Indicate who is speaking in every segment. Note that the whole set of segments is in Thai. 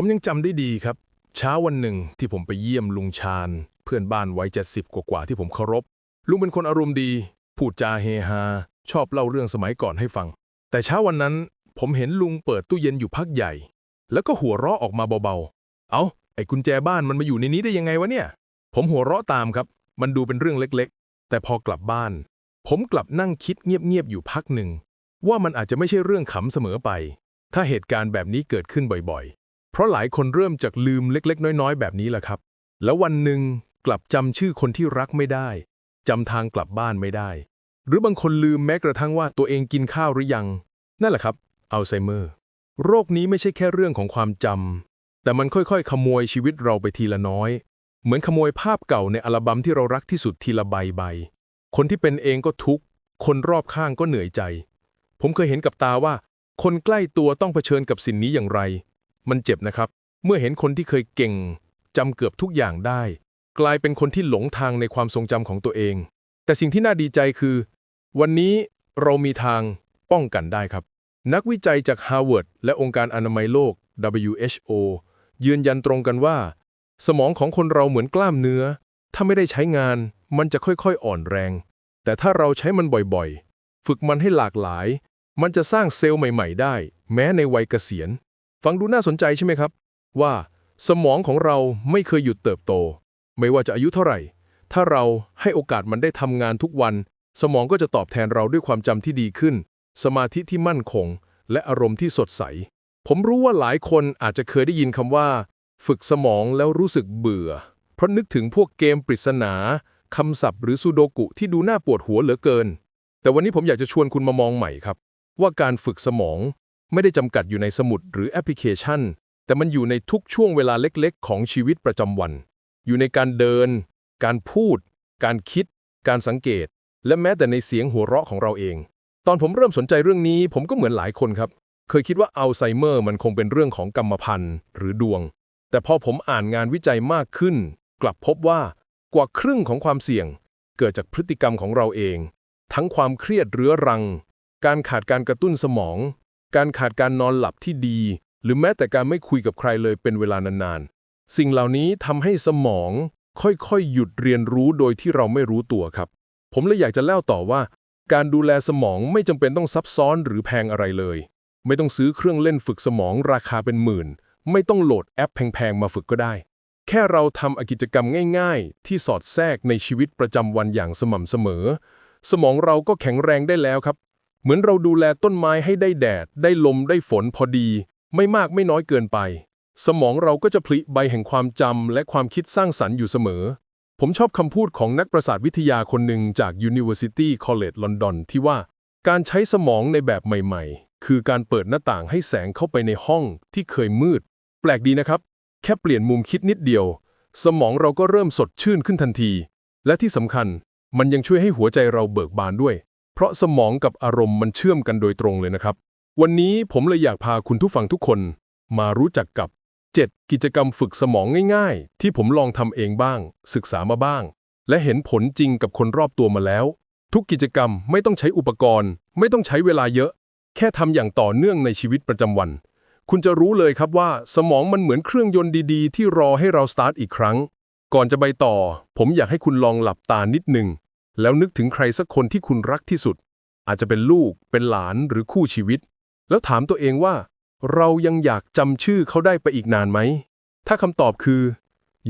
Speaker 1: ผมยังจำได้ดีครับเช้าวันหนึ่งที่ผมไปเยี่ยมลุงชาญเพื่อนบ้านวัย70กว่าๆที่ผมเคารพลุงเป็นคนอารมณ์ดีพูดจาเฮฮาชอบเล่าเรื่องสมัยก่อนให้ฟังแต่เช้าวันนั้นผมเห็นลุงเปิดตู้เย็นอยู่พักใหญ่แล้วก็หัวเราะออกมาเบาๆไอ้กุญแจบ้านมันมาอยู่ในนี้ได้ยังไงวะเนี่ยผมหัวเราะตามครับมันดูเป็นเรื่องเล็กๆแต่พอกลับบ้านผมกลับนั่งคิดเงียบๆอยู่พักหนึ่งว่ามันอาจจะไม่ใช่เรื่องขำเสมอไปถ้าเหตุการณ์แบบนี้เกิดขึ้นบ่อยๆ เพราะหลายคนเริ่มจากลืมเล็กๆน้อยๆแบบนี้แหละครับแล้ววันหนึ่งกลับจำชื่อคนที่รักไม่ได้จำทางกลับบ้านไม่ได้หรือบางคนลืมแม้กระทั่งว่าตัวเองกินข้าวหรือยังนั่นแหละครับอัลไซเมอร์โรคนี้ไม่ใช่แค่เรื่องของความจำแต่มันค่อยๆขโมยชีวิตเราไปทีละน้อยเหมือนขโมยภาพเก่าในอัลบั้มที่เรารักที่สุดทีละใบคนที่เป็นเองก็ทุกข์คนรอบข้างก็เหนื่อยใจผมเคยเห็นกับตาว่าคนใกล้ตัวต้องเผชิญกับสิ่งนี้อย่างไรมันเจ็บนะครับเมื่อเห็นคนที่เคยเก่งจำเกือบทุกอย่างได้กลายเป็นคนที่หลงทางในความทรงจำของตัวเองแต่สิ่งที่น่าดีใจคือวันนี้เรามีทางป้องกันได้ครับนักวิจัยจากฮาร์วาร์ดและองค์การอนามัยโลก WHO ยืนยันตรงกันว่าสมองของคนเราเหมือนกล้ามเนื้อถ้าไม่ได้ใช้งานมันจะค่อยๆอ่อนแรงแต่ถ้าเราใช้มันบ่อยๆฝึกมันให้หลากหลายมันจะสร้างเซลล์ใหม่ๆได้แม้ในวัยเกษียณฟังดูน่าสนใจใช่ไหมครับว่าสมองของเราไม่เคยหยุดเติบโตไม่ว่าจะอายุเท่าไหร่ถ้าเราให้โอกาสมันได้ทำงานทุกวันสมองก็จะตอบแทนเราด้วยความจำที่ดีขึ้นสมาธิที่มั่นคงและอารมณ์ที่สดใสผมรู้ว่าหลายคนอาจจะเคยได้ยินคำว่าฝึกสมองแล้วรู้สึกเบื่อเพราะนึกถึงพวกเกมปริศนาคำศัพท์หรือซูโดกุที่ดูน่าปวดหัวเหลือเกินแต่วันนี้ผมอยากจะชวนคุณมามองใหม่ครับว่าการฝึกสมองไม่ได้จำกัดอยู่ในสมุดหรือแอปพลิเคชันแต่มันอยู่ในทุกช่วงเวลาเล็กๆของชีวิตประจำวันอยู่ในการเดินการพูดการคิดการสังเกตและแม้แต่ในเสียงหัวเราะของเราเองตอนผมเริ่มสนใจเรื่องนี้ผมก็เหมือนหลายคนครับเคยคิดว่าอัลไซเมอร์มันคงเป็นเรื่องของกรรมพันธุ์หรือดวงแต่พอผมอ่านงานวิจัยมากขึ้นกลับพบว่ากว่าครึ่งของความเสี่ยงเกิดจากพฤติกรรมของเราเองทั้งความเครียดเรื้อรังการขาดการกระตุ้นสมองการขาดการนอนหลับที่ดีหรือแม้แต่การไม่คุยกับใครเลยเป็นเวลานานๆสิ่งเหล่านี้ทำให้สมองค่อยๆหยุดเรียนรู้โดยที่เราไม่รู้ตัวครับผมเลยอยากจะเล่าต่อว่าการดูแลสมองไม่จำเป็นต้องซับซ้อนหรือแพงอะไรเลยไม่ต้องซื้อเครื่องเล่นฝึกสมองราคาเป็นหมื่นไม่ต้องโหลดแอปแพงๆมาฝึกก็ได้แค่เราทำกิจกรรมง่ายๆที่สอดแทรกในชีวิตประจำวันอย่างสม่ำเสมอสมองเราก็แข็งแรงได้แล้วครับเหมือนเราดูแลต้นไม้ให้ได้แดดได้ลมได้ฝนพอดีไม่มากไม่น้อยเกินไปสมองเราก็จะผลิใบแห่งความจำและความคิดสร้างสรรค์อยู่เสมอผมชอบคำพูดของนักประสาทวิทยาคนหนึ่งจาก University College London ที่ว่าการใช้สมองในแบบใหม่ๆคือการเปิดหน้าต่างให้แสงเข้าไปในห้องที่เคยมืดแปลกดีนะครับแค่เปลี่ยนมุมคิดนิดเดียวสมองเราก็เริ่มสดชื่นขึ้นทันทีและที่สำคัญมันยังช่วยให้หัวใจเราเบิกบานด้วยเพราะสมองกับอารมณ์มันเชื่อมกันโดยตรงเลยนะครับวันนี้ผมเลยอยากพาคุณผู้ฟังทุกคนมารู้จักกับ7กิจกรรมฝึกสมองง่ายๆที่ผมลองทำเองบ้างศึกษามาบ้างและเห็นผลจริงกับคนรอบตัวมาแล้วทุกกิจกรรมไม่ต้องใช้อุปกรณ์ไม่ต้องใช้เวลาเยอะแค่ทำอย่างต่อเนื่องในชีวิตประจำวันคุณจะรู้เลยครับว่าสมองมันเหมือนเครื่องยนต์ดีๆที่รอให้เราสตาร์ทอีกครั้งก่อนจะไปต่อผมอยากให้คุณลองหลับตานิดหนึ่งแล้วนึกถึงใครสักคนที่คุณรักที่สุดอาจจะเป็นลูกเป็นหลานหรือคู่ชีวิตแล้วถามตัวเองว่าเรายังอยากจำชื่อเขาได้ไปอีกนานไหมถ้าคำตอบคือ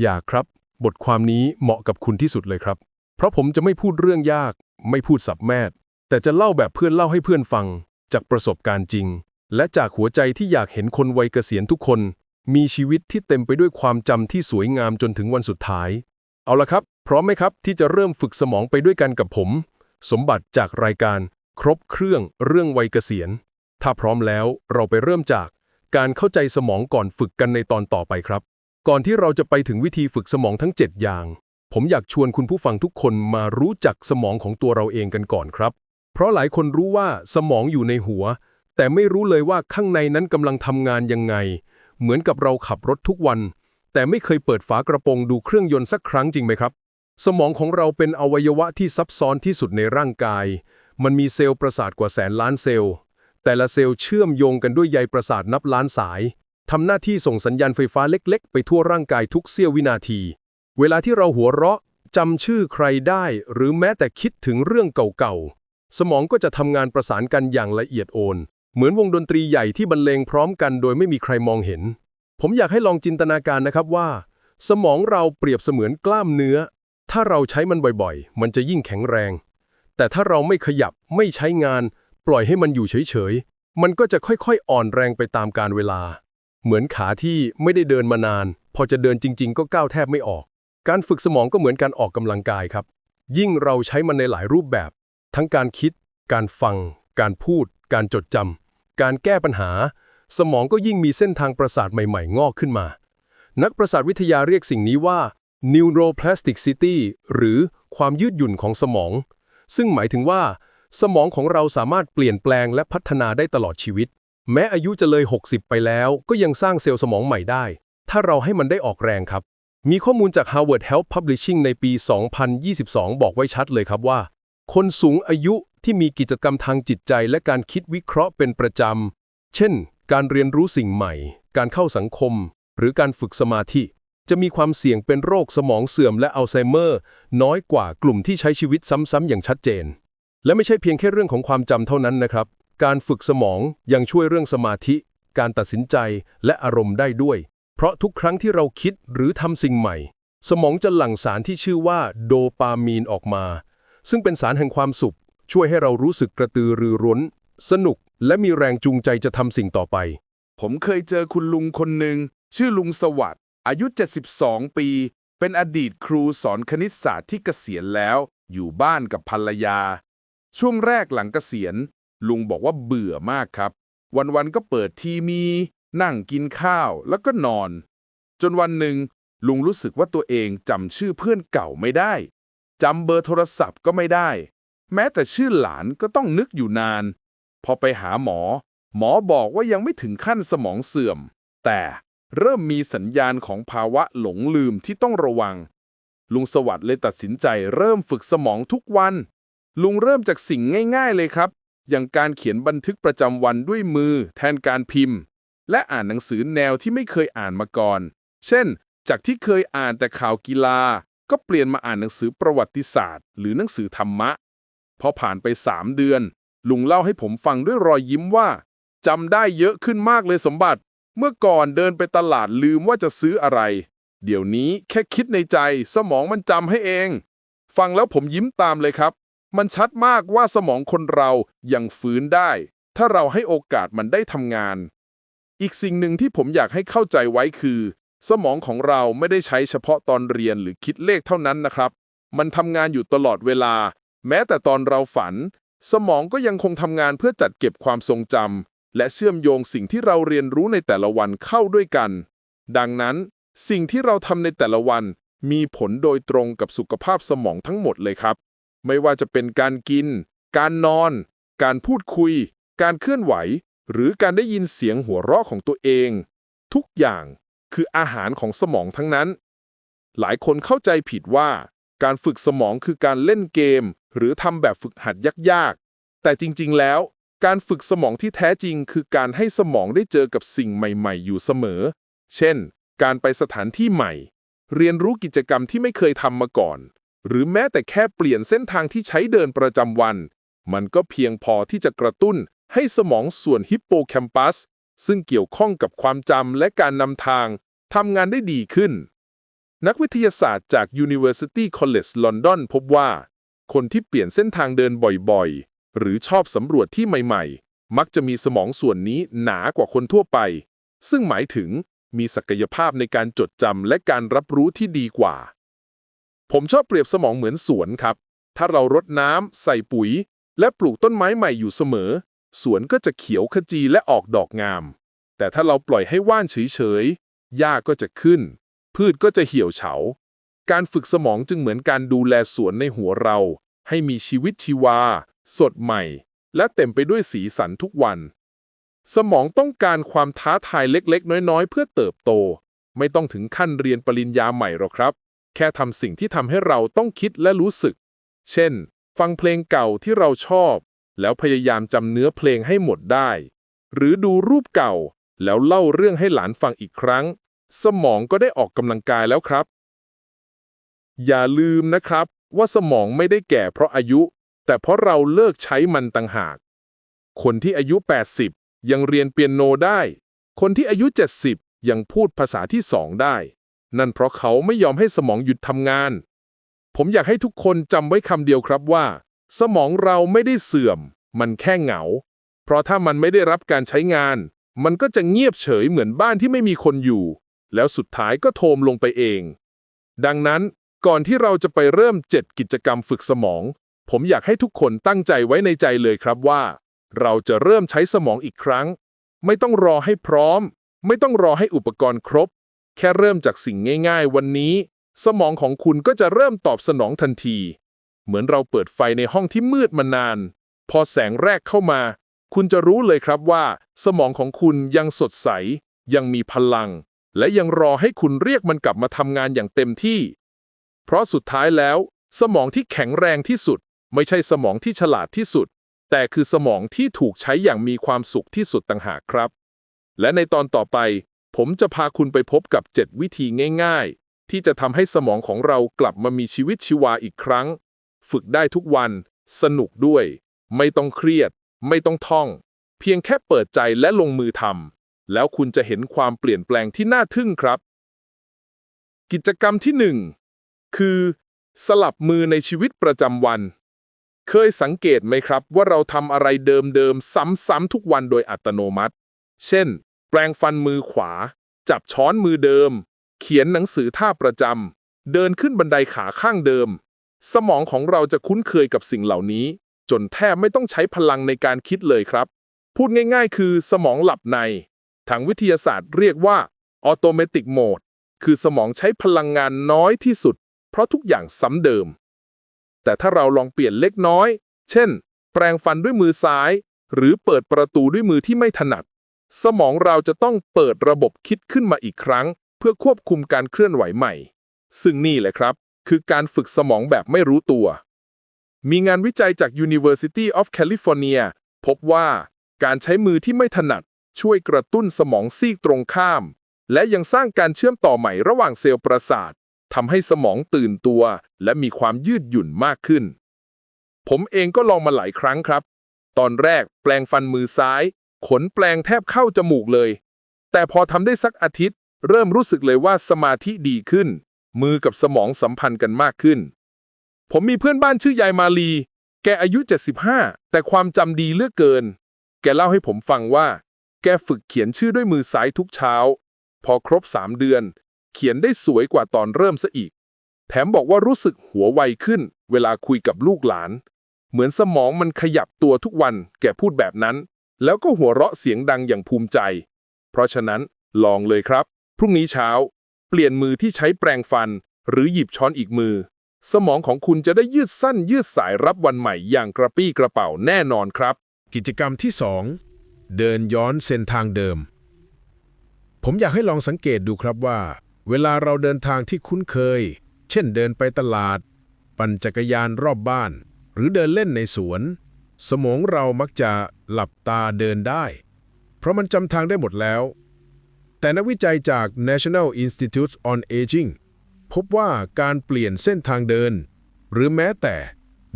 Speaker 1: อยากครับบทความนี้เหมาะกับคุณที่สุดเลยครับเพราะผมจะไม่พูดเรื่องยากไม่พูดสับแมทแต่จะเล่าแบบเพื่อนเล่าให้เพื่อนฟังจากประสบการณ์จริงและจากหัวใจที่อยากเห็นคนวัยเกษียณทุกคนมีชีวิตที่เต็มไปด้วยความจำที่สวยงามจนถึงวันสุดท้ายเอาละครับพร้อมไหมครับที่จะเริ่มฝึกสมองไปด้วยกันกับผมสมบัติจากรายการครบเครื่องเรื่องวัยเกษียณถ้าพร้อมแล้วเราไปเริ่มจากการเข้าใจสมองก่อนฝึกกันในตอนต่อไปครับก่อนที่เราจะไปถึงวิธีฝึกสมองทั้ง7อย่างผมอยากชวนคุณผู้ฟังทุกคนมารู้จักสมองของตัวเราเองกันก่อนครับเพราะหลายคนรู้ว่าสมองอยู่ในหัวแต่ไม่รู้เลยว่าข้างในนั้นกำลังทำงานยังไงเหมือนกับเราขับรถทุกวันแต่ไม่เคยเปิดฝากระโปรงดูเครื่องยนต์สักครั้งจริงไหมครับสมองของเราเป็นอวัยวะที่ซับซ้อนที่สุดในร่างกายมันมีเซลล์ประสาทกว่าแสนล้านเซลล์แต่ละเซลล์เชื่อมโยงกันด้วยใยประสาทนับล้านสาย
Speaker 2: ทำหน้าที่ส่งสัญญาณไฟฟ้าเล็กๆไปทั่วร่างกายทุกเสี้ยววินาที เวลาที่เราหัวเราะจำชื่อใครได้หรือแม้แต่คิดถึงเรื่องเก่าๆสมองก็จะทำงานประสานกันอย่างละเอียดอ่อนเหมือนวงดนตรีใหญ่ที่บรรเลงพร้อมกันโดยไม่มีใครมองเห็นผมอยากให้ลองจินตนาการนะครับว่าสมองเราเปรียบเสมือนกล้ามเนื้อถ้าเราใช้มันบ่อยๆมันจะยิ่งแข็งแรงแต่ถ้าเราไม่ขยับไม่ใช้งานปล่อยให้มันอยู่เฉยๆมันก็จะค่อยๆอ่อนแรงไปตามกาลเวลาเหมือนขาที่ไม่ได้เดินมานานพอจะเดินจริงๆก็ก้าวแทบไม่ออกการฝึกสมองก็เหมือนการออกกำลังกายครับยิ่งเราใช้มันในหลายรูปแบบทั้งการคิดการฟังการพูดการจดจำการแก้ปัญหาสมองก็ยิ่งมีเส้นทางประสาทใหม่ๆงอกขึ้นมานักประสาทวิทยาเรียกสิ่งนี้ว่า neuroplasticity หรือความยืดหยุ่นของสมองซึ่งหมายถึงว่าสมองของเราสามารถเปลี่ยนแปลงและพัฒนาได้ตลอดชีวิตแม้อายุจะเลย60ไปแล้วก็ยังสร้างเซลล์สมองใหม่ได้ถ้าเราให้มันได้ออกแรงครับมีข้อมูลจาก Harvard Health Publishing ในปี 2022 บอกไว้ชัดเลยครับว่าคนสูงอายุที่มีกิจกรรมทางจิตใจและการคิดวิเคราะห์เป็นประจำเช่นการเรียนรู้สิ่งใหม่การเข้าสังคมหรือการฝึกสมาธิจะมีความเสี่ยงเป็นโรคสมองเสื่อมและอัลไซเมอร์น้อยกว่ากลุ่มที่ใช้ชีวิตซ้ำๆอย่างชัดเจนและไม่ใช่เพียงแค่เรื่องของความจำเท่านั้นนะครับการฝึกสมองยังช่วยเรื่องสมาธิการตัดสินใจและอารมณ์ได้ด้วยเพราะทุกครั้งที่เราคิดหรือทำสิ่งใหม่สมองจะหลั่งสารที่ชื่อว่าโดปามีนออกมาซึ่งเป็นสารแห่งความสุขช่วยให้เรารู้สึกกระตือรือร้นสนุกและมีแรงจูงใจจะทำสิ่งต่อไป
Speaker 3: ผมเคยเจอคุณลุงคนหนึ่งชื่อลุงสวัสดิ์อายุ72ปีเป็นอดีตครูสอนคณิตศาสตร์ที่เกษียณแล้วอยู่บ้านกับภรรยาช่วงแรกหลังเกษียณลุงบอกว่าเบื่อมากครับวันๆก็เปิดทีวีนั่งกินข้าวแล้วก็นอนจนวันหนึ่งลุงรู้สึกว่าตัวเองจำชื่อเพื่อนเก่าไม่ได้จำเบอร์โทรศัพท์ก็ไม่ได้แม้แต่ชื่อหลานก็ต้องนึกอยู่นานพอไปหาหมอบอกว่ายังไม่ถึงขั้นสมองเสื่อมแต่เริ่มมีสัญญาณของภาวะหลงลืมที่ต้องระวังลุงสวัสดิ์เลยตัดสินใจเริ่มฝึกสมองทุกวันลุงเริ่มจากสิ่งง่ายๆเลยครับอย่างการเขียนบันทึกประจำวันด้วยมือแทนการพิมพ์และอ่านหนังสือแนวที่ไม่เคยอ่านมาก่อนเช่นจากที่เคยอ่านแต่ข่าวกีฬาก็เปลี่ยนมาอ่านหนังสือประวัติศาสตร์หรือหนังสือธรรมะพอผ่านไป3 เดือนลุงเล่าให้ผมฟังด้วยรอยยิ้มว่าจำได้เยอะขึ้นมากเลยสมบัติเมื่อก่อนเดินไปตลาดลืมว่าจะซื้ออะไรเดี๋ยวนี้แค่คิดในใจสมองมันจำให้เองฟังแล้วผมยิ้มตามเลยครับมันชัดมากว่าสมองคนเรายังฟื้นได้ถ้าเราให้โอกาสมันได้ทำงานอีกสิ่งหนึ่งที่ผมอยากให้เข้าใจไว้คือสมองของเราไม่ได้ใช้เฉพาะตอนเรียนหรือคิดเลขเท่านั้นนะครับมันทำงานอยู่ตลอดเวลาแม้แต่ตอนเราฝันสมองก็ยังคงทำงานเพื่อจัดเก็บความทรงจำและเชื่อมโยงสิ่งที่เราเรียนรู้ในแต่ละวันเข้าด้วยกันดังนั้นสิ่งที่เราทำในแต่ละวันมีผลโดยตรงกับสุขภาพสมองทั้งหมดเลยครับไม่ว่าจะเป็นการกินการนอนการพูดคุยการเคลื่อนไหวหรือการได้ยินเสียงหัวเราะของตัวเองทุกอย่างคืออาหารของสมองทั้งนั้นหลายคนเข้าใจผิดว่าการฝึกสมองคือการเล่นเกมหรือทำแบบฝึกหัดยากๆแต่จริงๆแล้วการฝึกสมองที่แท้จริงคือการให้สมองได้เจอกับสิ่งใหม่ๆอยู่เสมอเช่นการไปสถานที่ใหม่เรียนรู้กิจกรรมที่ไม่เคยทำมาก่อนหรือแม้แต่แค่เปลี่ยนเส้นทางที่ใช้เดินประจำวันมันก็เพียงพอที่จะกระตุ้นให้สมองส่วนฮิปโปแคมปัสซึ่งเกี่ยวข้องกับความจำและการนำทางทำงานได้ดีขึ้นนักวิทยาศาสตร์จาก University College London พบว่าคนที่เปลี่ยนเส้นทางเดินบ่อยๆหรือชอบสำรวจที่ใหม่ๆมักจะมีสมองส่วนนี้หนากว่าคนทั่วไปซึ่งหมายถึงมีศักยภาพในการจดจำและการรับรู้ที่ดีกว่าผมชอบเปรียบสมองเหมือนสวนครับถ้าเรารดน้ำใส่ปุ๋ยและปลูกต้นไม้ใหม่อยู่เสมอสวนก็จะเขียวขจีและออกดอกงามแต่ถ้าเราปล่อยให้ว่านเฉยๆหญ้าก็จะขึ้นพืชก็จะเหี่ยวเฉาการฝึกสมองจึงเหมือนการดูแลสวนในหัวเราให้มีชีวิตชีวาสดใหม่และเต็มไปด้วยสีสันทุกวันสมองต้องการความท้าทายเล็กๆน้อยๆเพื่อเติบโตไม่ต้องถึงขั้นเรียนปริญญาใหม่หรอกครับแค่ทำสิ่งที่ทำให้เราต้องคิดและรู้สึกเช่นฟังเพลงเก่าที่เราชอบแล้วพยายามจำเนื้อเพลงให้หมดได้หรือดูรูปเก่า แล้วเล่าเรื่องให้หลานฟังอีกครั้ง สมองก็ได้ออกกำลังกายแล้วครับ อย่าลืมนะครับว่าสมองไม่ได้แก่เพราะอายุ แต่เพราะเราเลิกใช้มันต่างหาก คนที่อายุ 80 ยังเรียนเปียโนได้ คนที่อายุ 70 ยังพูดภาษาที่2ได้ นั่นเพราะเขาไม่ยอมให้สมองหยุดทำงาน ผมอยากให้ทุกคนจำไว้คำเดียวครับว่า สมองเราไม่ได้เสื่อม มันแค่เหงา เพราะถ้ามันไม่ได้รับการใช้งาน มันก็จะเงียบเฉยเหมือนบ้านที่ไม่มีคนอยู่ แล้วสุดท้ายก็โทรมลงไปเอง ดังนั้นก่อนที่เราจะไปเริ่ม 7 กิจกรรมฝึกสมอง ผมอยากให้ทุกคนตั้งใจไว้ในใจเลยครับว่า เราจะเริ่มใช้สมองอีกครั้ง ไม่ต้องรอให้พร้อม ไม่ต้องรอให้อุปกรณ์ครบ แค่เริ่มจากสิ่งง่ายๆวันนี้ สมองของคุณก็จะเริ่มตอบสนองทันที เหมือนเราเปิดไฟในห้องที่มืดมานาน พอแสงแรกเข้ามา คุณจะรู้เลยครับว่า สมองของคุณยังสดใส ยังมีพลัง และยังรอให้คุณเรียกมันกลับมาทำงานอย่างเต็มที่ เพราะสุดท้ายแล้ว สมองที่แข็งแรงที่สุด ไม่ใช่สมองที่ฉลาดที่สุด แต่คือสมองที่ถูกใช้อย่างมีความสุขที่สุดต่างหากครับ และในตอนต่อไป ผมจะพาคุณไปพบกับ 7 วิธีง่ายๆ ที่จะทำให้สมองของเรากลับมามีชีวิตชีวาอีกครั้ง ฝึกได้ทุกวัน สนุกด้วย ไม่ต้องเครียด ไม่ต้องท่อง เพียงแค่เปิดใจและลงมือทำ แล้วคุณจะเห็นความเปลี่ยนแปลงที่น่าทึ่งครับ กิจกรรมที่ 1 คือ สลับมือในชีวิตประจำวัน เคยสังเกตไหมครับว่าเราทำอะไรเดิมๆซ้ำๆทุกวันโดยอัตโนมัติ เช่น แปรงฟันมือขวา จับช้อนมือเดิม เขียนหนังสือท่าประจำ เดินขึ้นบันไดขาข้างเดิม สมองของเราจะคุ้นเคยกับสิ่งเหล่านี้ จนแทบไม่ต้องใช้พลังในการคิดเลยครับ พูดง่ายๆ คือสมองหลับใน ทางวิทยาศาสตร์เรียกว่า Automatic Mode คือสมองใช้พลังงานน้อยที่สุด เพราะทุกอย่างซ้ำเดิม แต่ถ้าเราลองเปลี่ยนเล็กน้อย เช่น แปรงฟันด้วยมือซ้าย หรือเปิดประตูด้วยมือที่ไม่ถนัด สมองเราจะต้องเปิดระบบคิดขึ้นมาอีกครั้ง เพื่อควบคุมการเคลื่อนไหวใหม่ ซึ่งนี่แหละครับ คือการฝึกสมองแบบไม่รู้ตัว มีงานวิจัยจาก University of California พบว่าการใช้มือที่ไม่ถนัดช่วยกระตุ้นสมองซีกตรงข้าม และยังสร้างการเชื่อมต่อใหม่ระหว่างเซลล์ประสาททำให้สมองตื่นตัวและมีความยืดหยุ่นมากขึ้น ผมเองก็ลองมาหลายครั้งครับ ตอนแรกแปรงฟันมือซ้าย ขนแปรงแทบเข้าจมูกเลย แต่พอทำได้สักอาทิตย์ เริ่มรู้สึกเลยว่าสมาธิดีขึ้น มือกับสมองสัมพันธ์กันมากขึ้น ผมมีเพื่อนบ้านชื่อยายมาลี แกอายุ 75 แต่ความจำดีเหลือเกิน แกเล่าให้ผมฟังว่า แกฝึกเขียนชื่อด้วยมือซ้ายทุกเช้า พอครบ 3 เดือน เขียนได้สวยกว่าตอนเริ่มซะอีก แถมบอกว่ารู้สึกหัวไวขึ้น เวลาคุยกับลูกหลาน เหมือนสมองมันขยับตัวทุกวัน แกพูดแบบนั้น แล้วก็หัวเราะเสียงดังอย่างภูมิใจ เพราะฉะนั้นลองเลยครับ พรุ่งนี้เช้า เปลี่ยนมือที่ใช้แปรงฟัน หรือหยิบช้อนอีกมือ สมองของคุณจะได้ยืดสั้นยืดสายรับวันใหม่อย่างกระปี้กระเป๋าแน่นอนครับ
Speaker 2: กิจกรรมที่ 2 เดินย้อนเส้นทางเดิม ผมอยากให้ลองสังเกตดูครับว่า เวลาเราเดินทางที่คุ้นเคย เช่นเดินไปตลาด ปั่นจักรยานรอบบ้าน หรือเดินเล่นในสวน สมองเรามักจะหลับตาเดินได้ เพราะมันจำทางได้หมดแล้ว แต่นักวิจัยจาก National Institute on Aging พบว่าการเปลี่ยนเส้นทางเดิน หรือแม้แต่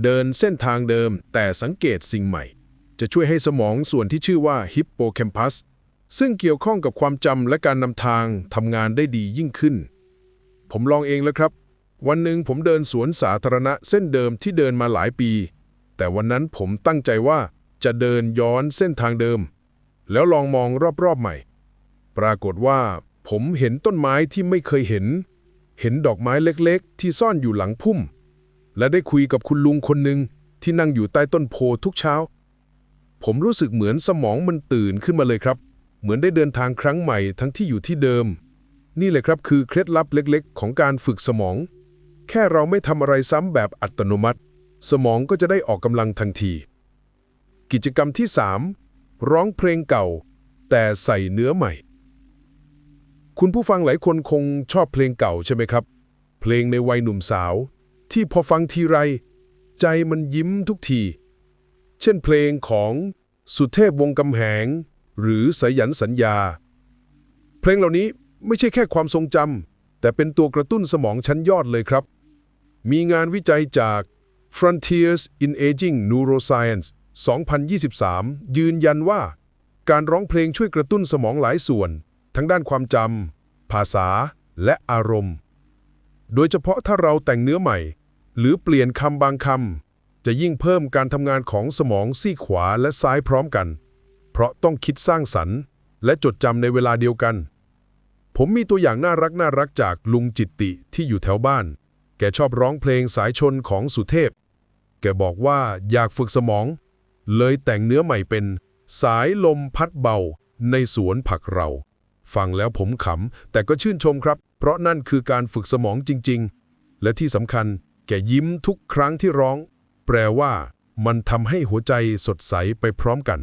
Speaker 2: เดินเส้นทางเดิมแต่สังเกตสิ่งใหม่ จะช่วยให้สมองส่วนที่ชื่อว่า Hippocampus ซึ่งเกี่ยวข้องกับความจำและการนำทางทำงานได้ดียิ่งขึ้น ผมลองเองแล้วครับ วันหนึ่งผมเดินสวนสาธารณะเส้นเดิมที่เดินมาหลายปี แต่วันนั้นผมตั้งใจว่าจะเดินย้อนเส้นทางเดิม แล้วลองมองรอบๆใหม่ ปรากฏว่าผมเห็นต้นไม้ที่ไม่เคยเห็นดอกไม้เล็กๆที่ซ่อนอยู่หลังพุ่ม และได้คุยกับคุณลุงคนหนึ่งที่นั่งอยู่ใต้ต้นโพทุกเช้า ผมรู้สึกเหมือนสมองมันตื่นขึ้นมาเลยครับ เหมือนได้เดินทางครั้งใหม่ทั้งที่อยู่ที่เดิม นี่แหละครับคือเคล็ดลับเล็กๆของการฝึกสมอง แค่เราไม่ทำอะไรซ้ำแบบอัตโนมัติ สมองก็จะได้ออกกำลังทันที กิจกรรมที่ 3 ร้องเพลงเก่า แต่ใส่เนื้อใหม่ คุณผู้ฟังหลายคนคงชอบเพลงเก่าใช่ไหมครับ เพลงในวัยหนุ่มสาว ที่พอฟังทีไร ใจมันยิ้มทุกที เช่นเพลงของสุเทพวงศ์กำแหง หรือสายัญสัญญา เพลงเหล่านี้ไม่ใช่แค่ความทรงจำแต่เป็นตัวกระตุ้นสมองชั้นยอดเลยครับ มีงานวิจัยจาก Frontiers in Aging Neuroscience 2023 ยืนยันว่าการร้องเพลงช่วยกระตุ้นสมองหลายส่วน ทั้งด้านความจำ ภาษา และอารมณ์ โดยเฉพาะถ้าเราแต่งเนื้อใหม่ หรือเปลี่ยนคำบางคำจะยิ่งเพิ่มการทำงานของสมองซีกขวาและซ้ายพร้อมกัน เพราะต้องคิดสร้างสรรค์และจดจำในเวลาเดียวกัน ผมมีตัวอย่างน่ารักจากลุงจิตติที่อยู่แถวบ้าน แกชอบร้องเพลงสายชนของสุเทพ แกบอกว่าอยากฝึกสมอง เลยแต่งเนื้อใหม่เป็นสายลมพัดเบาในสวนผักเรา ฟังแล้วผมขำแต่ก็ชื่นชมครับ เพราะนั่นคือการฝึกสมองจริงๆ และที่สำคัญแกยิ้มทุกครั้งที่ร้อง แปลว่ามันทำให้หัวใจสดใสไปพร้อมกัน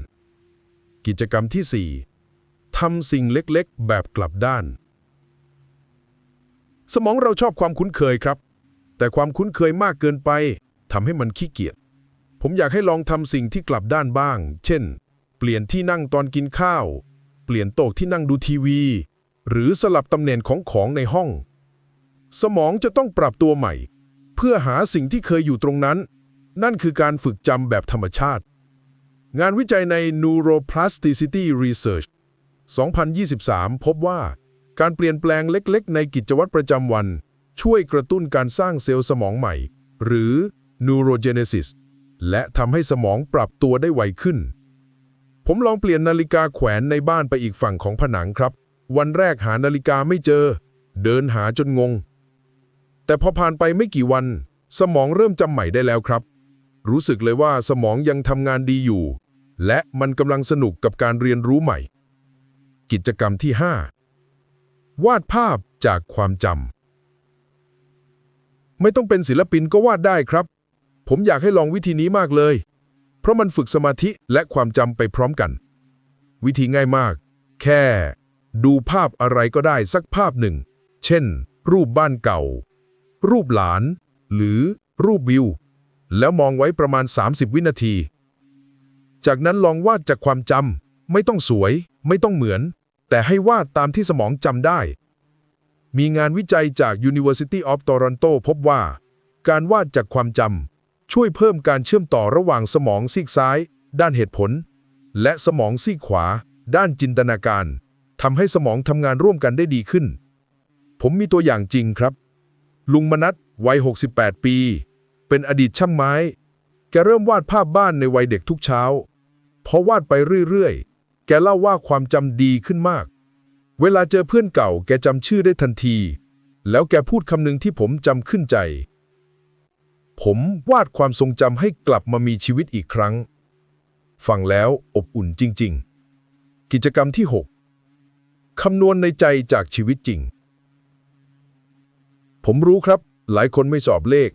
Speaker 2: กิจกรรมที่ 4 ทำสิ่งเล็กๆ แบบกลับด้าน สมองเราชอบความคุ้นเคยครับ แต่ความคุ้นเคยมากเกินไปทำให้มันขี้เกียจ ผมอยากให้ลองทำสิ่งที่กลับด้านบ้าง เช่น เปลี่ยนที่นั่งตอนกินข้าว เปลี่ยนโต๊ะที่นั่งดูทีวี หรือสลับตำแหน่งของในห้อง สมองจะต้องปรับตัวใหม่ เพื่อหาสิ่งที่เคยอยู่ตรงนั้น นั่นคือการฝึกจำแบบธรรมชาติ งานวิจัยใน Neuroplasticity Research 2023 พบว่าการเปลี่ยนแปลงเล็กๆ ในกิจวัตรประจำวัน ช่วยกระตุ้นการสร้างเซลล์สมองใหม่ หรือ neurogenesis และทำให้สมองปรับตัวได้ไวขึ้น ผมลองเปลี่ยนนาฬิกาแขวนในบ้านไปอีกฝั่งของผนังครับ วันแรกหานาฬิกาไม่เจอ เดินหาจนงง แต่พอผ่านไปไม่กี่วัน สมองเริ่มจำใหม่ได้แล้วครับ รู้สึกเลยว่าสมองยังทำงานดีอยู่ และมันกำลังสนุกกับการเรียนรู้ใหม่ กิจกรรมที่ 5 วาดภาพจากความจำไม่ต้องเป็นศิลปินก็วาดได้ครับ ผมอยากให้ลองวิธีนี้มากเลย เพราะมันฝึกสมาธิและความจำไปพร้อมกัน วิธีง่ายมาก แค่ดูภาพอะไรก็ได้สักภาพหนึ่ง เช่น รูปบ้านเก่า รูปหลาน หรือรูปวิว แล้วมองไว้ประมาณ 30 วินาที จากนั้นลองวาดจากความจำ ไม่ต้องสวย ไม่ต้องเหมือน แต่ให้วาดตามที่สมองจำได้ มีงานวิจัยจาก University of Toronto พบว่า การวาดจากความจำช่วยเพิ่มการเชื่อมต่อระหว่างสมองซีกซ้าย ด้านเหตุผล และสมองซีกขวา ด้านจินตนาการทำให้สมองทำงานร่วมกันได้ดีขึ้น ผมมีตัวอย่างจริงครับ ลุงมนัสวัย 68 ปี เป็นอดีตช่างไม้ แกเริ่มวาดภาพบ้านในวัยเด็กทุกเช้า พอวาดไปเรื่อยๆ แกเล่าว่าความจำดีขึ้นมาก เวลาเจอเพื่อนเก่าแกจำชื่อได้ทันที แล้วแกพูดคำหนึ่งที่ผมจำขึ้นใจ ผมวาดความทรงจำให้กลับมามีชีวิตอีกครั้ง ฟังแล้วอบอุ่นจริงๆ กิจกรรมที่ 6 คำนวณในใจจากชีวิตจริง ผมรู้ครับ หลายคนไม่สอบเลข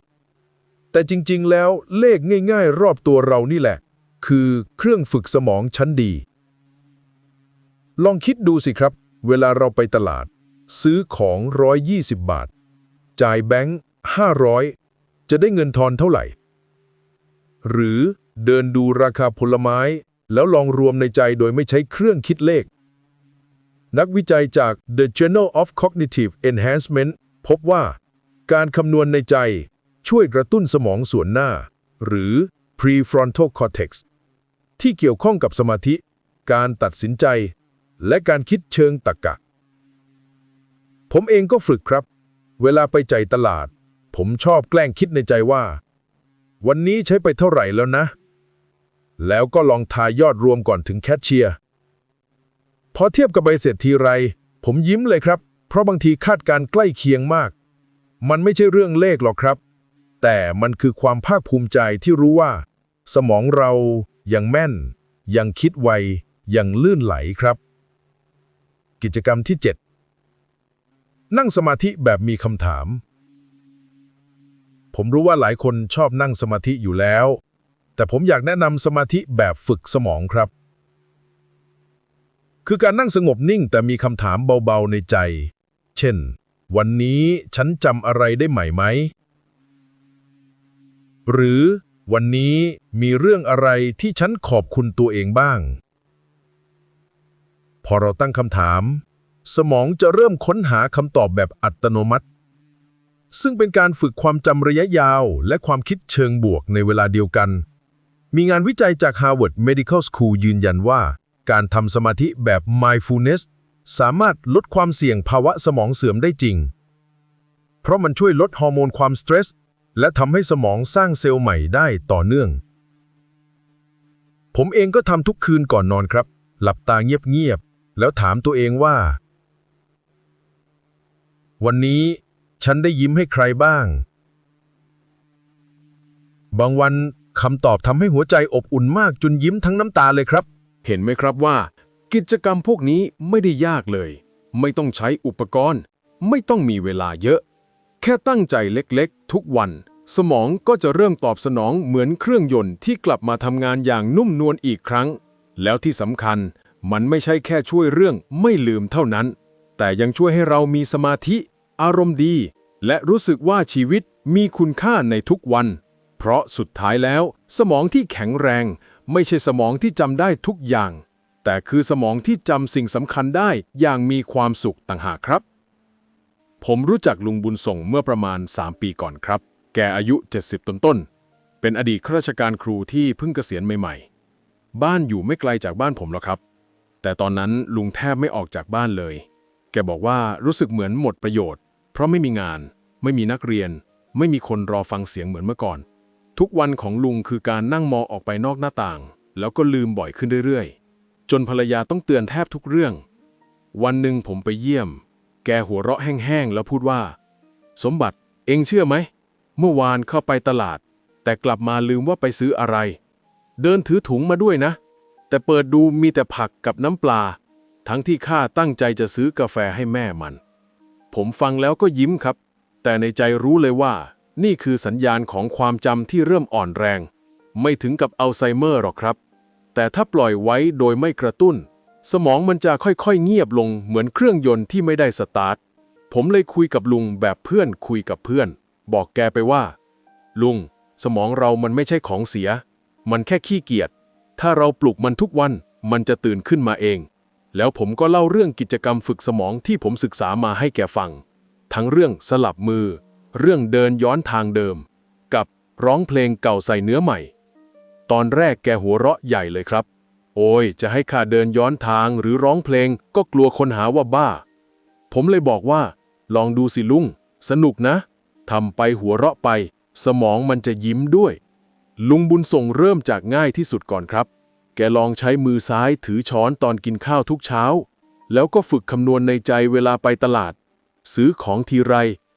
Speaker 2: แต่จริงๆ แล้วเลขง่ายๆ รอบตัวเรานี่แหละ คือเครื่องฝึกสมองชั้นดี ลองคิดดูสิครับ เวลาเราไปตลาด ซื้อของ 120 บาท จ่ายแบงค์ 500 จะได้เงินทอนเท่าไหร่ หรือเดินดูราคาผลไม้ แล้วลองรวมในใจโดยไม่ใช้เครื่องคิดเลข นักวิจัยจาก The Journal of Cognitive Enhancement พบว่าการคำนวณในใจช่วยกระตุ้นสมองส่วนหน้า หรือ prefrontal cortex ที่เกี่ยวข้องกับสมาธิ การตัดสินใจ และการคิดเชิงตรรกะ ผมเองก็ฝึกครับ เวลาไปจ่ายตลาด ผมชอบแกล้งคิดในใจว่า วันนี้ใช้ไปเท่าไหร่แล้วนะ แล้วก็ลองทายยอดรวมก่อนถึงแคชเชียร์ พอเทียบกับใบเสร็จทีไร ผมยิ้มเลยครับ เพราะบางทีคาดการณ์ใกล้เคียงมาก มันไม่ใช่เรื่องเลขหรอกครับ แต่มันคือความภาคภูมิใจที่รู้ว่า สมองเรายังแม่น ยังคิดไว ยังลื่นไหลครับ กิจกรรมที่ 7 นั่งสมาธิแบบมีคำถาม ผมรู้ว่าหลายคนชอบนั่งสมาธิอยู่แล้ว แต่ผมอยากแนะนำสมาธิแบบฝึกสมองครับ คือการนั่งสงบนิ่งแต่มีคำถามเบาๆในใจ เช่น วันนี้ฉันจำอะไรได้ใหม่ไหม หรือวันนี้มีเรื่องอะไรที่ฉันขอบคุณตัวเองบ้าง พอเราตั้งคำถาม สมองจะเริ่มค้นหาคำตอบแบบอัตโนมัติ ซึ่งเป็นการฝึกความจำระยะยาวและความคิดเชิงบวกในเวลาเดียวกัน มีงานวิจัยจาก Harvard Medical School ยืนยันว่าการทำสมาธิแบบ mindfulness สามารถลดความเสี่ยงภาวะสมองเสื่อมได้จริง เพราะมันช่วยลดฮอร์โมนความสเตรสและทำให้สมองสร้างเซลล์ใหม่ได้ต่อเนื่อง ผมเองก็ทำทุกคืนก่อนนอนครับ หลับตาเงียบๆแล้วถามตัวเองว่า วันนี้ฉันได้ยิ้มให้ใครบ้าง บางวันคำตอบทำให้หัวใจอบอุ่นมากจนยิ้มทั้งน้ำตาเลยครับ
Speaker 1: เห็นไหมครับว่ากิจกรรมพวกนี้ไม่ได้ยากเลย ไม่ต้องใช้อุปกรณ์ ไม่ต้องมีเวลาเยอะ แค่ตั้งใจเล็กๆทุกวัน สมองก็จะเริ่มตอบสนองเหมือนเครื่องยนต์ที่กลับมาทำงานอย่างนุ่มนวลอีกครั้ง แล้วที่สำคัญมันไม่ใช่แค่ช่วยเรื่องไม่ลืมเท่านั้น แต่ยังช่วยให้เรามีสมาธิอารมณ์ดี และรู้สึกว่าชีวิตมีคุณค่าในทุกวัน เพราะสุดท้ายแล้วสมองที่แข็งแรงไม่ใช่สมองที่จำได้ทุกอย่าง แต่คือสมองที่จำสิ่งสำคัญได้อย่างมีความสุขต่างหากครับ ผมรู้จักลุงบุญส่งเมื่อประมาณ3 ปีก่อนครับแกอายุ70ต้นๆเป็นอดีตข้าราชการครูที่เพิ่งเกษียณใหม่ๆบ้านอยู่ไม่ไกลจากบ้านผมหรอกครับแต่ตอนนั้นลุงแทบไม่ออกจากบ้านเลยแกบอกว่ารู้สึกเหมือนหมดประโยชน์เพราะไม่มีงานไม่มีนักเรียนไม่มีคนรอฟังเสียงเหมือนเมื่อก่อนทุกวันของลุงคือการนั่งมองออกไปนอกหน้าต่างแล้วก็ลืมบ่อยขึ้นเรื่อยๆจนภรรยาต้องเตือนแทบทุกเรื่องวันหนึ่งผมไปเยี่ยมแกหัวเราะแห้งๆแล้วพูดว่าสมบัติเอ็งเชื่อไหมเมื่อวานเข้าไปตลาดแต่กลับมาลืมว่าไปซื้ออะไรเดินถือถุงมาด้วยนะแต่เปิดดูมีแต่ผักกับน้ำปลาทั้งที่ข้าตั้งใจจะซื้อกาแฟให้แม่มันผมฟังแล้วก็ยิ้มครับแต่ในใจรู้เลยว่านี่คือสัญญาณของความจำที่เริ่มอ่อนแรงไม่ถึงกับอัลไซเมอร์หรอกครับแต่ถ้าปล่อยไว้โดยไม่กระตุ้นสมองมันจะค่อยๆเงียบลงเหมือนเครื่องยนต์ที่ไม่ได้สตาร์ทผมเลยคุยกับลุงแบบเพื่อนคุยกับเพื่อนบอกแกไปว่าลุงสมองเรามันไม่ใช่ของเสียมันแค่ขี้เกียจถ้าเราปลุกมันทุกวันมันจะตื่นขึ้นมาเองแล้วผมก็เล่าเรื่องกิจกรรมฝึกสมองที่ผมศึกษามาให้แกฟังทั้งเรื่องสลับมือเรื่องเดินย้อนทางเดิมกับร้องเพลงเก่าใส่เนื้อใหม่ตอนแรกแกหัวเราะใหญ่เลยครับโอ้ยจะให้ข้าเดินย้อนทางหรือร้องเพลงก็กลัวคนหาว่าบ้าผมเลยบอกว่าลองดูสิลุงสนุกนะทำไปหัวเราะไปสมองมันจะยิ้มด้วยลุงบุญส่งเริ่มจากง่ายที่สุดก่อนครับแกลองใช้มือซ้ายถือช้อนตอนกินข้าวทุกเช้าแล้วก็ฝึกคำนวณในใจเวลาไปตลาดซื้อของทีไร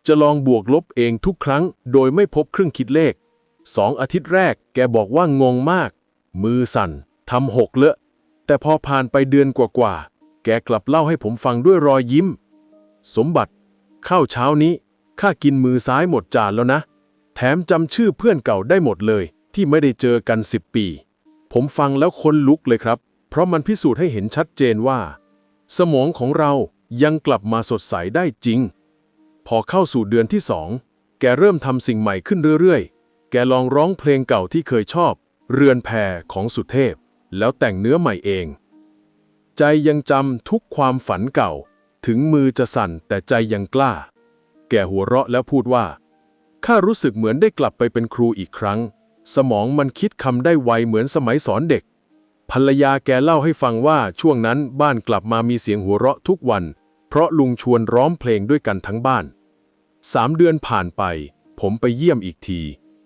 Speaker 1: จะลองบวกลบเองทุกครั้งโดยไม่พบเครื่องคิดเลข2 อาทิตย์แรกแกบอกว่างงมากมือสั่นทำหกเลอะแต่พอผ่านไปเดือนกว่าๆแกกลับเล่าให้ผมฟังด้วยรอยยิ้มสมบัติข้าวเช้านี้ข้ากินมือซ้ายหมดจานแล้วนะแถมจำชื่อเพื่อนเก่าได้หมดเลยที่ไม่ได้เจอกัน10 ปีผมฟังแล้วขนลุกเลยครับเพราะมันพิสูจน์ให้เห็นชัดเจนว่าสมองของเรายังกลับมาสดใสได้จริงพอเข้าสู่เดือนที่2แกเริ่มทำสิ่งใหม่ขึ้นเรื่อยๆแกลองร้องเพลงเก่าที่เคยชอบเรือนแพของสุเทพแล้วแต่งเนื้อใหม่เองใจยังจำทุกความฝันเก่าถึงมือจะสั่นแต่ใจยังกล้าแกหัวเราะแล้วพูดว่าข้ารู้สึกเหมือนได้กลับไปเป็นครูอีกครั้งสมองมันคิดคำได้ไวเหมือนสมัยสอนเด็กภรรยาแกเล่าให้ฟังว่าช่วงนั้นบ้านกลับมามีเสียงหัวเราะทุกวันเพราะลุงชวนร้องเพลงด้วยกันทั้งบ้าน3 เดือนผ่านไปผมไปเยี่ยมอีกที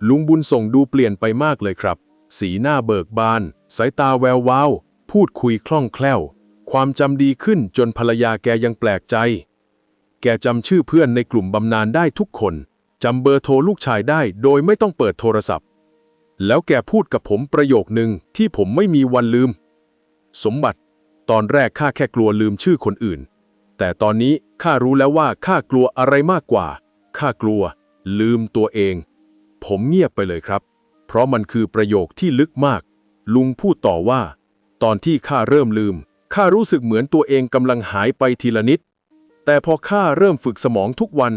Speaker 1: ลุงบุญส่งดูเปลี่ยนไปมากเลยครับสีหน้าเบิกบานสายตาแวววาวพูดคุยคล่องแคล่วความจำดีขึ้นจนภรรยาแกยังแปลกใจแกจำชื่อเพื่อนในกลุ่มบำนาญได้ทุกคนจำเบอร์โทรลูกชายได้โดยไม่ต้องเปิดโทรศัพท์แล้วแกพูดกับผมประโยคนึงที่ผมไม่มีวันลืมสมบัติตอนแรกข้าแค่กลัวลืมชื่อคนอื่นแต่ตอนนี้ข้ารู้แล้วว่าข้ากลัวอะไรมากกว่าข้ากลัวลืมตัวเองผมเงียบไปเลยครับเพราะมันคือประโยคที่ลึกมากลุงพูดต่อว่าตอนที่ข้าเริ่มลืมข้ารู้สึกเหมือนตัวเองกำลังหายไปทีละนิดแต่พอข้าเริ่มฝึกสมองทุกวัน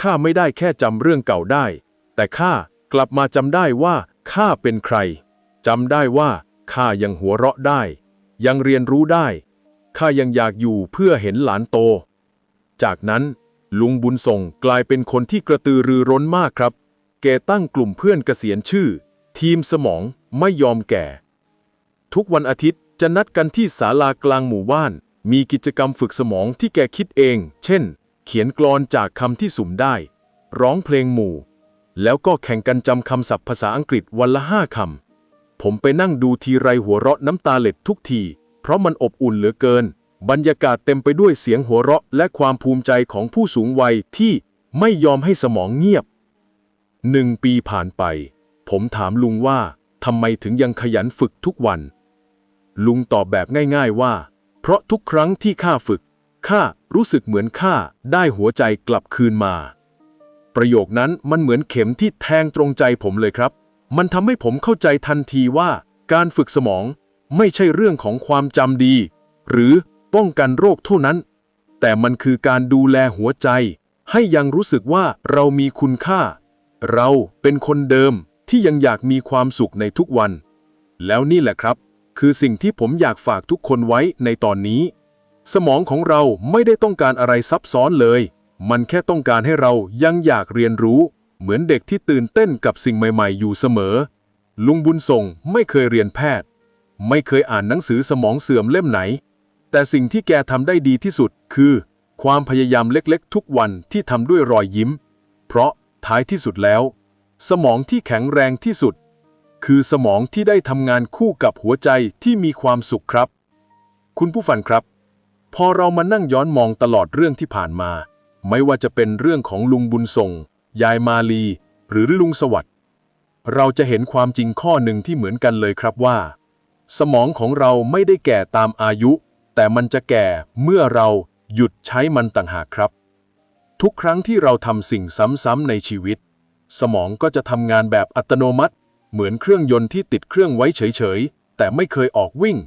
Speaker 1: ข้าไม่ได้แค่จำเรื่องเก่าได้แต่ข้ากลับมาจำได้ว่าข้าเป็นใครจำได้ว่าข้ายังหัวเราะได้ยังเรียนรู้ได้
Speaker 2: ข้ายังอยากอยู่เพื่อเห็นหลานโตจากนั้นลุงบุญส่งกลายเป็นคนที่กระตือรือร้นมากครับแกตั้งกลุ่มเพื่อนเกษียณชื่อทีมสมองไม่ยอมแก่ทุกวันอาทิตย์จะนัดกันที่ศาลากลางหมู่บ้านมีกิจกรรมฝึกสมองที่แกคิดเองเช่นเขียนกลอนจากคำที่สุ่มได้ร้องเพลงหมู่แล้วก็แข่งกันจำคำศัพท์ภาษาอังกฤษวันละ5 คำผมไปนั่งดูทีไรหัวเราะน้ำตาเล็ดทุกทีเพราะมันอบอุ่นเหลือเกินบรรยากาศเต็มไปด้วยเสียงหัวเราะและความภูมิใจของผู้สูงวัยที่ไม่ยอมให้สมองเงียบ1 ปีผ่านไปผมถามลุงว่าทำไมถึงยังขยันฝึกทุกวันลุงตอบแบบง่ายๆว่าเพราะทุกครั้งที่ข้าฝึกข้ารู้สึกเหมือนข้าได้หัวใจกลับคืนมาประโยคนั้นมันเหมือนเข็มที่แทงตรงใจผมเลยครับมันทำให้ผมเข้าใจทันทีว่าการฝึกสมองไม่ใช่เรื่องของความจำดีหรือป้องกันโรคเท่านั้นแต่มันคือการดูแลหัวใจให้ยังรู้สึกว่าเรามีคุณค่าเราเป็นคนเดิมที่ยังอยากมีความสุขในทุกวันแล้วนี่แหละครับคือสิ่งที่ผมอยากฝากทุกคนไว้ในตอนนี้สมองของเราไม่ได้ต้องการอะไรซับซ้อนเลยมันแค่ต้องการให้เรายังอยากเรียนรู้เหมือนเด็กที่ตื่นเต้นกับสิ่งใหม่ๆอยู่เสมอลุงบุญส่งไม่เคยเรียนแพทย์ไม่เคยอ่านหนังสือสมองเสื่อมเล่มไหนแต่สิ่งที่แกทำได้ดีที่สุดคือความพยายามเล็กๆทุกวันที่ทำด้วยรอยยิ้มเพราะท้ายที่สุดแล้วสมองที่แข็งแรงที่สุดคือสมองที่ได้ทำงานคู่กับหัวใจที่มีความสุขครับคุณผู้ฟังครับพอเรามานั่งย้อนมองตลอดเรื่องที่ผ่านมาไม่ว่าจะเป็นเรื่องของลุงบุญส่งยายมาลีหรือลุงสวัสดิ์เราจะเห็นความจริงข้อหนึ่งที่เหมือนกันเลยครับว่าสมองของเราไม่ได้แก่ตามอายุแต่มันจะแก่เมื่อเราหยุดใช้มันต่างหากครับทุกครั้งที่เราทำสิ่งซ้ำๆในชีวิตสมองก็จะทำงานแบบอัตโนมัติเหมือนเครื่องยนต์ที่ติดเครื่องไว้เฉยๆแต่ไม่เคยออกวิ่ง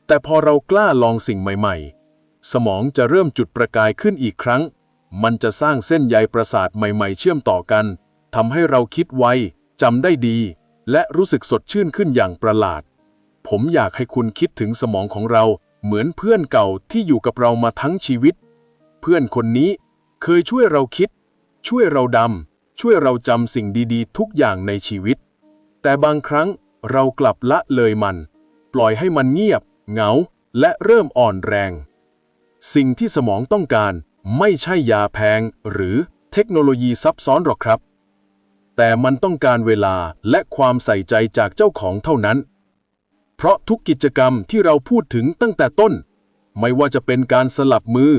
Speaker 2: แต่พอเรากล้าลองสิ่งใหม่ๆสมองจะเริ่มจุดประกายขึ้นอีกครั้งมันจะสร้างเส้นใยประสาทใหม่ๆเชื่อมต่อกันทำให้เราคิดไวจำได้ดีและรู้สึกสดชื่นขึ้นอย่างประหลาดผมอยากให้คุณคิดถึงสมองของเราเหมือนเพื่อนเก่าที่อยู่กับเรามาทั้งชีวิตเพื่อนคนนี้เคยช่วยเราคิดช่วยเราช่วยเราจำสิ่งดีๆทุกอย่างในชีวิตแต่บางครั้งเรากลับละเลยมันปล่อยให้มันเงียบเหงาและเริ่มอ่อนแรงสิ่งที่สมองต้องการไม่ใช่ยาแพงหรือเทคโนโลยีซับซ้อนหรอกครับแต่มันต้องการเวลาและความใส่ใจจากเจ้าของเท่านั้นเพราะทุกกิจกรรมที่เราพูดถึงตั้งแต่ต้นไม่ว่าจะเป็นการสลับมือ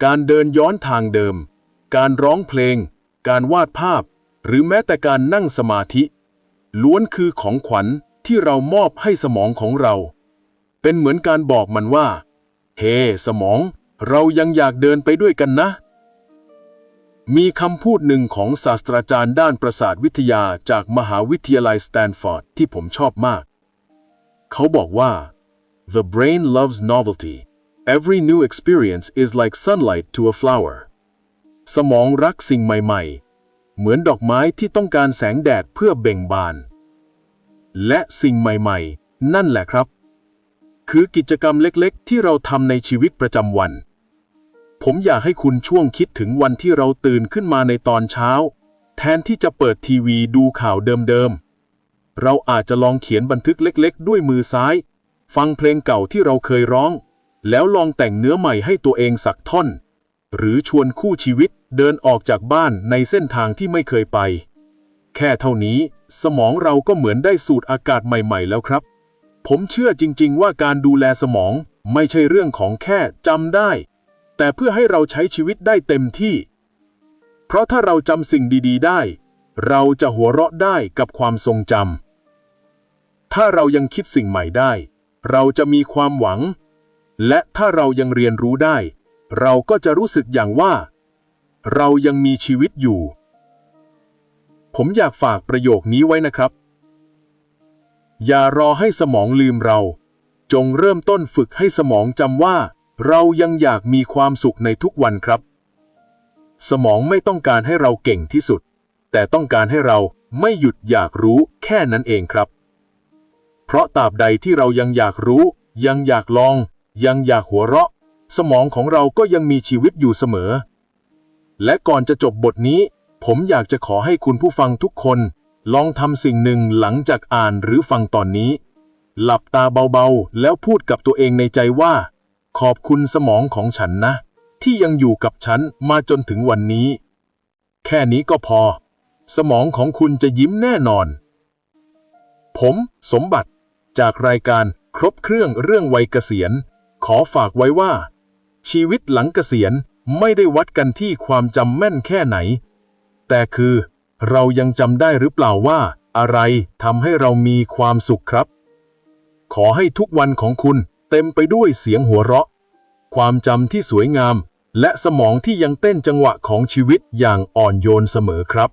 Speaker 2: การเดินย้อนทางเดิมการร้องเพลงการวาดภาพหรือแม้แต่การนั่งสมาธิล้วนคือของขวัญที่เรามอบให้สมองของเราเป็นเหมือนการบอกมันว่าเฮ้สมองเรายังอยากเดินไปด้วยกันนะมีคำพูดหนึ่งของศาสตราจารย์ด้านประสาทวิทยาจากมหาวิทยาลัยสแตนฟอร์ดที่ผมชอบมากเขาบอกว่า The brain loves novelty. Every new experience is like sunlight to a flower. สมองรักสิ่งใหม่ๆเหมือนดอกไม้ที่ต้องการแสงแดดเพื่อเบ่งบานและสิ่งใหม่ๆนั่นแหละครับคือกิจกรรมเล็กๆที่เราทำในชีวิตประจำวันผมอยากให้คุณช่วงคิดถึงวันที่เราตื่นขึ้นมาในตอนเช้าแทนที่จะเปิดทีวีดูข่าวเดิมๆเราอาจจะลองเขียนบันทึกเล็กๆด้วยมือซ้ายฟังเพลงเก่าที่เราเคยร้องแล้วลองแต่งเนื้อใหม่ให้ตัวเองสักท่อนหรือชวนคู่ชีวิตเดินออกจากบ้านในเส้นทางที่ไม่เคยไปแค่เท่านี้สมองเราก็เหมือนได้สูดอากาศใหม่ๆแล้วครับผมเชื่อจริงๆว่าการดูแลสมองไม่ใช่เรื่องของแค่จำได้แต่เพื่อให้เราใช้ชีวิตได้เต็มที่เพราะถ้าเราจำสิ่งดีๆได้เราจะหัวเราะได้กับความทรงจำถ้าเรายังคิดสิ่งใหม่ได้เราจะมีความหวังและถ้าเรายังเรียนรู้ได้เราก็จะรู้สึกอย่างว่าเรายังมีชีวิตอยู่ผมอยากฝากประโยคนี้ไว้นะครับอย่ารอให้สมองลืมเราจงเริ่มต้นฝึกให้สมองจำว่าเรายังอยากมีความสุขในทุกวันครับสมองไม่ต้องการให้เราเก่งที่สุดแต่ต้องการให้เราไม่หยุดอยากรู้แค่นั้นเองครับเพราะตราบใดที่เรายังอยากรู้ยังอยากลอง ยังอยากหัวเราะสมองของเราก็ยังมีชีวิตอยู่เสมอและก่อนจะจบบทนี้ผมอยากจะขอให้คุณผู้ฟังทุกคนลองทำสิ่งหนึ่งหลังจากอ่านหรือฟังตอนนี้หลับตาเบาๆแล้วพูดกับตัวเองในใจว่าขอบคุณสมองของฉันนะที่ยังอยู่กับฉันมาจนถึงวันนี้แค่นี้ก็พอสมองของคุณจะยิ้มแน่นอนผมสมบัติจากรายการครบเครื่องเรื่องวัยเกษียณขอฝากไว้ว่าชีวิตหลังเกษียณไม่ได้วัดกันที่ความจำแม่นแค่ไหนแต่คือเรายังจำได้หรือเปล่าว่าอะไรทำให้เรามีความสุขครับขอให้ทุกวันของคุณเต็มไปด้วยเสียงหัวเราะความจำที่สวยงามและสมองที่ยังเต้นจังหวะของชีวิตอย่างอ่อนโยนเสมอครับ